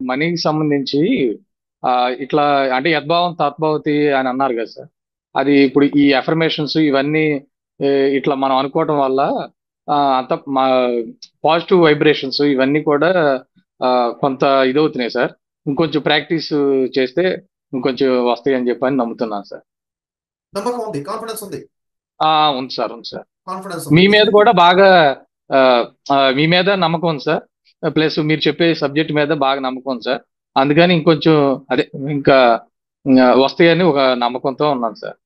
మనీకి సంబంధించి ఇట్లా అంటే యద్భావం తద్భవతి అని అన్నారు కదా సార్. అది ఇప్పుడు ఈ అఫర్మేషన్స్ ఇవన్నీ ఇట్లా మనం అనుకోవటం వల్ల అంత మా పాజిటివ్ వైబ్రేషన్స్ ఇవన్నీ కూడా కొంత ఇదవుతున్నాయి సార్. ఇంకొంచెం ప్రాక్టీస్ చేస్తే ఇంకొంచెం వస్తాయి అని చెప్పని నమ్ముతున్నాను సార్. నమ్మకం ఉంది, కాన్ఫిడెన్స్ ఉంది. ఉంది సార్, ఉంది సార్. కాన్ఫిడెన్స్ మీ మీద కూడా బాగా మీ మీద నమ్మకం ఉంది సార్. ప్లస్ మీరు చెప్పే సబ్జెక్ట్ మీద బాగా నమ్మకం ఉంది సార్. అందుకని ఇంకొంచెం అదే ఇంకా వస్తాయని ఒక నమ్మకంతో ఉన్నాను సార్.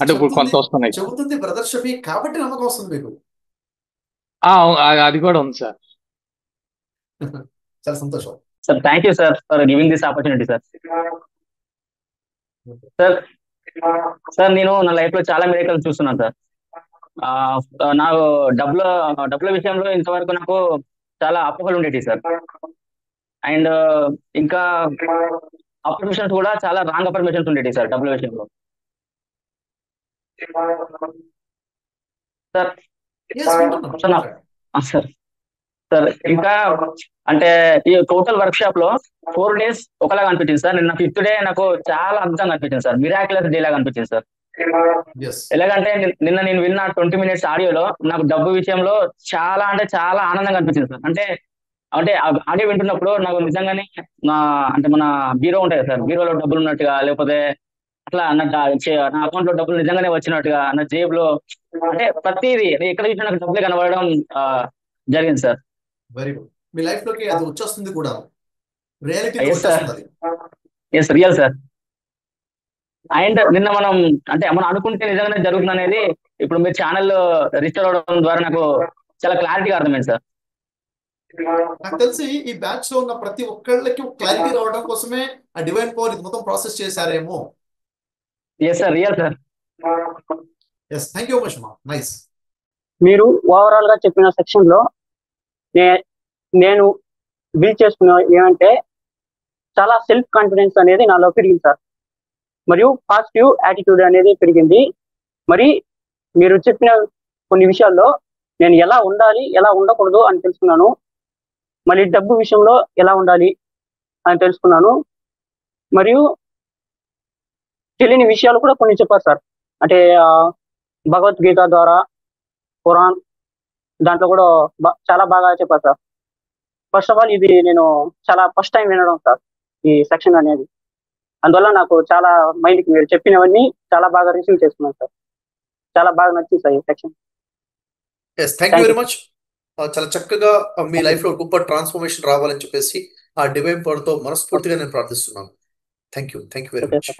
అంటే ఇప్పుడు కొంత వస్తున్నాయి. చెబుతుంది బ్రదర్ షఫీ కాబట్టి నమ్మకం వస్తుంది మీకు. అది కూడా ఉంది సార్. చాలా సంతోషం sir. Thank you sir for giving this opportunity sir. Sir నేను నా లైఫ్ లో చాలా మిరేకల్స్ చూస్తున్నాను సార్. నాకు డబ్బుల విషయంలో ఇంతవరకు నాకు చాలా అపోహలు ఉండేవి సార్. అండ్ ఇంకా అఫర్మేషన్స్ కూడా చాలా రాంగ్ అఫర్మేషన్స్ ఉండేవి సార్ డబ్బుల విషయంలో సార్. సార్ సార్ ఇంకా అంటే ఈ టోటల్ వర్క్ షాప్ లో 4 days ఒకలాగా అనిపించింది సార్. నిన్న 5th day నాకు చాలా అద్భుతంగా అనిపించింది సార్. మిరాక్యులస్ డే లాగా అనిపించింది సార్. ఎలాగంటే నిన్న నేను విన్న 20 minutes ఆడియోలో నాకు డబ్బు విషయంలో చాలా అంటే చాలా ఆనందంగా అనిపించింది సార్. అంటే ఆడియో వింటున్నప్పుడు నాకు నిజంగానే అంటే మన బీరో ఉంటాయి కదా సార్, బీరోలో డబ్బులు ఉన్నట్టుగా, లేకపోతే అట్లా నా అకౌంట్ లో డబ్బులు నిజంగానే వచ్చినట్టుగా, నా జేబులో అంటే ప్రతిదీ ఎక్కడ చూసినా నాకు డబ్బులు కనబడడం జరిగింది సార్. Very good. మీ లైఫ్ లోకి అది వచ్చేస్తుంది కూడా. Real sir. అండ్ నిన్న మనం అనుకుంటే నిజంగానే జరుగుతుంది అనేది ఇప్పుడు మీరు ఛానల్ రిజిస్టర్ అవడం ద్వారా నాకు చాలా క్లారిటీగా అర్థమైంది సార్. నాకు తెలిసి ఈ బ్యాచ్ లో ఉన్న ప్రతి ఒక్కళ్ళకి క్లారిటీ రావడం కోసమే ఆ డివైన్ పవర్ ఇది మొత్తం ప్రాసెస్ చేశారేమో. Yes sir, real sir. Yes, thank you much మా. నైస్. మీరు ఓవరాల్ గా చెప్పిన సెక్షన్ లో నేను బిల్డ్ చేసుకున్న ఏమంటే చాలా సెల్ఫ్ కాన్ఫిడెన్స్ అనేది నాలో పెరిగింది సార్. మరియు పాజిటివ్ యాటిట్యూడ్ అనేది పెరిగింది. మరి మీరు చెప్పిన కొన్ని విషయాల్లో నేను ఎలా ఉండాలి, ఎలా ఉండకూడదు అని తెలుసుకున్నాను. మళ్ళీ డబ్బు విషయంలో ఎలా ఉండాలి అని తెలుసుకున్నాను. మరియు తెలియని విషయాలు కూడా కొన్ని చెప్పారు సార్. అంటే భగవద్గీత ద్వారా, ఖురాన్ దాంట్లో కూడా చాలా బాగా చెప్పారు సార్. ఫస్ట్ ఆఫ్ ఆల్ ఇది నేను చాలా ఫస్ట్ టైం వినడం సార్ ఈ సెక్షన్ అనేది. అందువల్ల నాకు చాలా మైండ్కి మీరు చెప్పినవన్నీ చాలా బాగా రిసీవ్ చేసుకున్నాను సార్. చాలా బాగా నచ్చింది సార్ ఈ section. Thank you very much. చాలా చక్కగా మీ లైఫ్ లో గొప్ప ట్రాన్స్ఫర్మేషన్ రావాలని చెప్పేసి ఆ డివైన్ పవర్ తో మనస్ఫూర్తిగా నేను ప్రార్థిస్తున్నాను. Thank you very much.